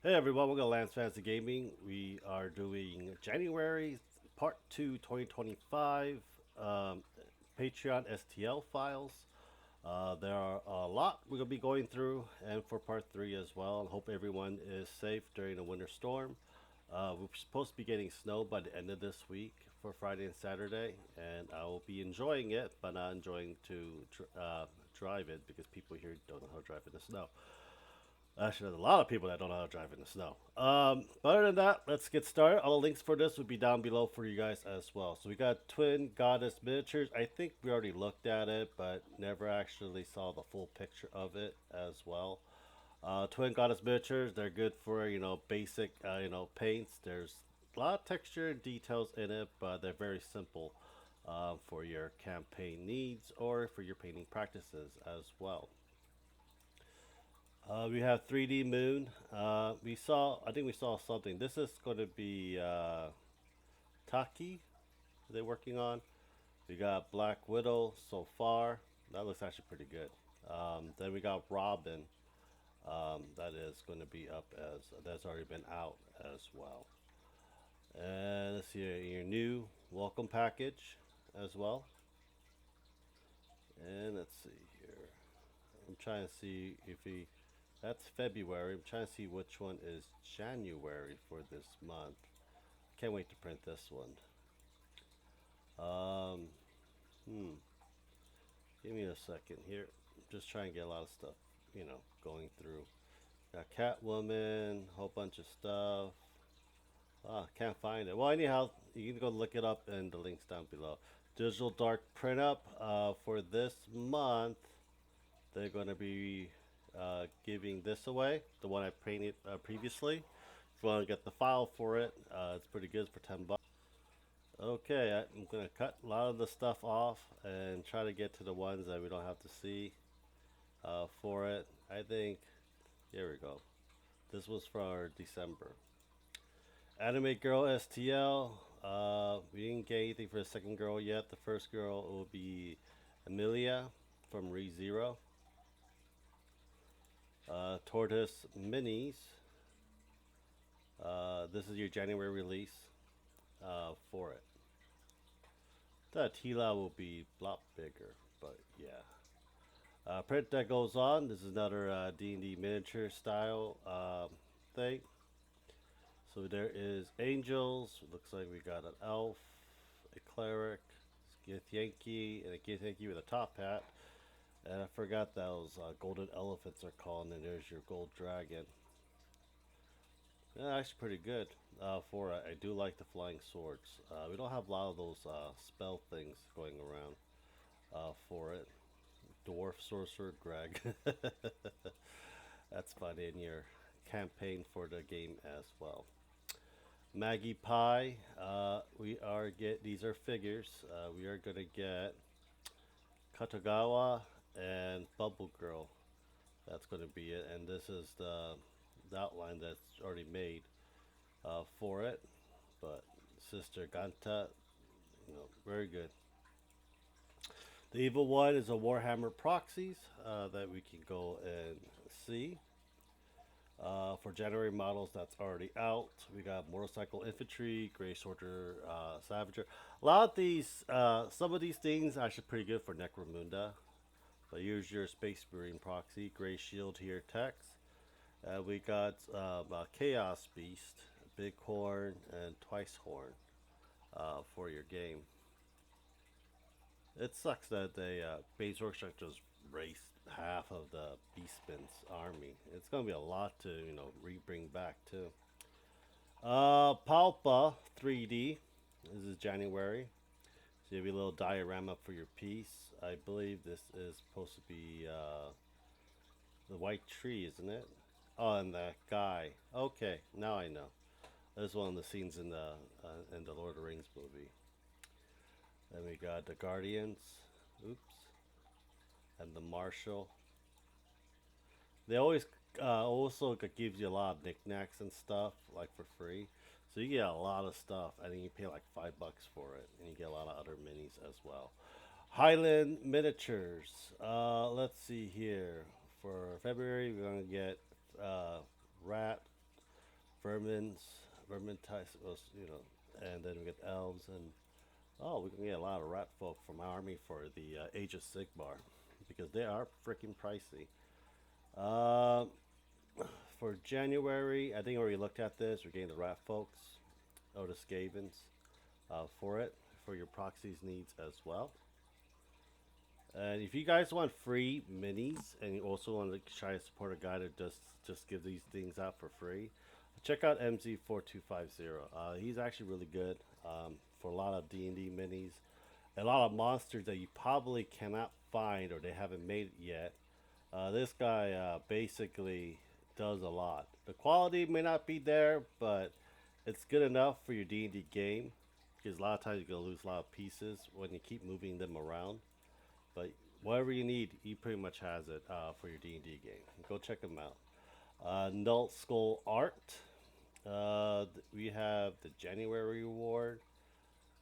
Hey everyone, welcome to Lance Fantasy Gaming. We are doing January Part 2 2025 um, Patreon STL files. There are a lot we're going to be going through, and for Part 3 as well. Hope everyone is safe during the winter storm. We're supposed to be getting snow by the end of this week for Friday and Saturday, and I will be enjoying it, but not enjoying to drive it because people here don't know how to drive in the snow. Actually, there's a lot of people that don't know how to drive in the snow. But other than that, let's get started. All the links for this would be down below for you guys as well. So we got Twin Goddess Miniatures. I think we already looked at it, but never actually saw the full picture of it as well. Twin Goddess Miniatures, they're good for, basic, paints. There's a lot of texture and details in it, but they're very simple for your campaign needs or for your painting practices as well. We have 3D Moon. I think we saw something. This is going to be Taki. They're working on. We got Black Widow so far. That looks actually pretty good. Then we got Robin. That is going to be up as that's already been out as well. And let's see your new welcome package as well. And let's see here. I'm trying to see if he. That's February. I'm trying to see which one is January for this month. Can't wait to print this one. Um, hmm. Give me a second here. Just trying to get a lot of stuff, going through. Got Catwoman, whole bunch of stuff. Ah, can't find it. Well, anyhow, you can go look it up in the links down below. Digital Dark print up for this month. They're going to be giving this away, the one I painted previously. If you want to get the file for it, it's pretty good for $10. Okay, I'm going to cut a lot of the stuff off and try to get to the ones that we don't have to see for it. I think, here we go. This was for December. Anime Girl STL. We didn't get anything for the second girl yet. The first girl will be Amelia from ReZero. Tortoise Minis. This is your January release for it. The Tila will be a lot bigger, but yeah. Print that goes on. This is another D&D miniature style thing. So there is angels. Looks like we got an elf, a cleric, Githyanki, and a Githyanki with a top hat. And I forgot those golden elephants are called. And there's your gold dragon. Yeah, actually pretty good for it. I do like the flying swords. We don't have a lot of those spell things going around for it. Dwarf sorcerer Greg. That's fun in your campaign for the game as well. Maggie Pie. We are get these are figures. We are gonna get Katagawa and Bubble Girl. That's gonna be it. And this is the outline that's already made for it. But Sister Ganta, very good. The evil one is a Warhammer proxies that we can go and see. For January models, that's already out. We got motorcycle infantry, gray sorter, savager. A lot of these, some of these things are actually pretty good for Necromunda. But here's your Space Marine proxy, gray shield here, text. We got Chaos Beast, Big Horn, and Twice Horn for your game. It sucks that they Base Workshop just raced half of the Beastman's army. It's gonna be a lot to bring back too. Palpa 3D. This is January. So you have a little diorama for your piece. I believe this is supposed to be the white tree, isn't it? Oh, and that guy. Okay, now I know. This is one of the scenes in the Lord of the Rings movie. Then we got the Guardians. Oops. And the Marshal. They always also gives you a lot of knickknacks and stuff like for free. So you get a lot of stuff, and then you pay like $5 for it, and you get a lot of other minis as well. Highland Miniatures. Let's see here. For February, we're gonna get Rat, vermins, vermintide, and then we get elves and oh, we can get a lot of rat folk from our army for the Age of Sigmar because they are freaking pricey. Um, for January, I think I already looked at this. We're getting the rat folks or the Skavens for it for your proxies needs as well. And if you guys want free minis and you also want to try to support a guy that just give these things out for free, check out MZ4250. He's actually really good for a lot of D&D minis, a lot of monsters that you probably cannot find or they haven't made it yet. This guy basically does a lot. The quality may not be there, but it's good enough for your D&D game because a lot of times you're gonna lose a lot of pieces when you keep moving them around. But whatever you need, he pretty much has it for your D&D game. Go check him out. Null Skull Art. We have the January reward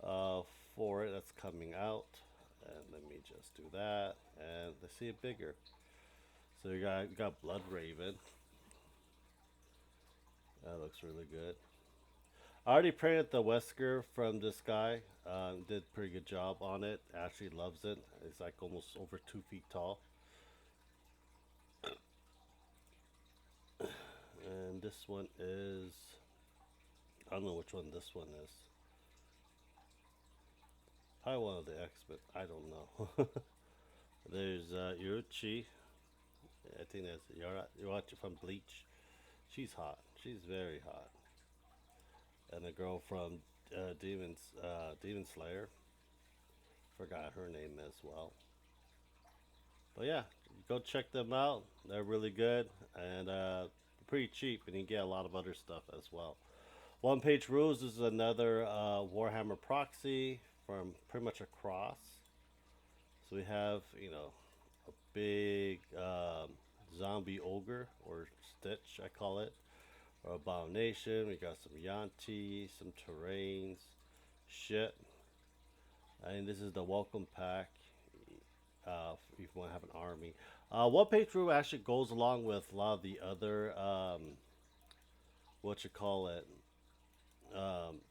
uh, for it that's coming out. And let me just do that. And let's see it bigger. So you got Blood Raven. That looks really good. I already printed the Wesker from this guy. Did a pretty good job on it. Actually loves it. It's like almost over 2 feet tall. And this one is I don't know which one this one is. Probably one of the X-Men. I don't know. There's Yuruchi. I think that's you're watching from Bleach. She's hot. She's very hot. And the girl from Demon Slayer. Forgot her name as well. But yeah, go check them out. They're really good and pretty cheap, and you get a lot of other stuff as well. One Page Rules is another Warhammer proxy from pretty much across. So we have, a big zombie ogre or Stitch, I call it, or Abomination. We got some Yanti, some terrains, shit. And this is the welcome pack if you want to have an army. One Page Rule actually goes along with a lot of the other, what you call it, um,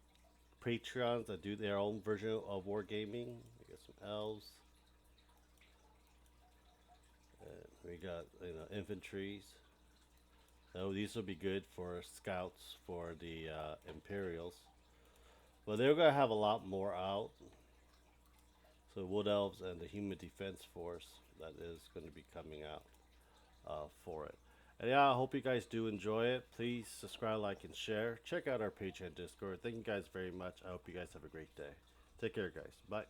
Patreons that do their own version of wargaming. We got some elves. We got infantries. So these will be good for scouts for the Imperials. But they're gonna have a lot more out. So Wood Elves and the Human Defense Force that is going to be coming out for it. And yeah, I hope you guys do enjoy it. Please subscribe, like, and share. Check out our Patreon Discord. Thank you guys very much. I hope you guys have a great day. Take care, guys. Bye.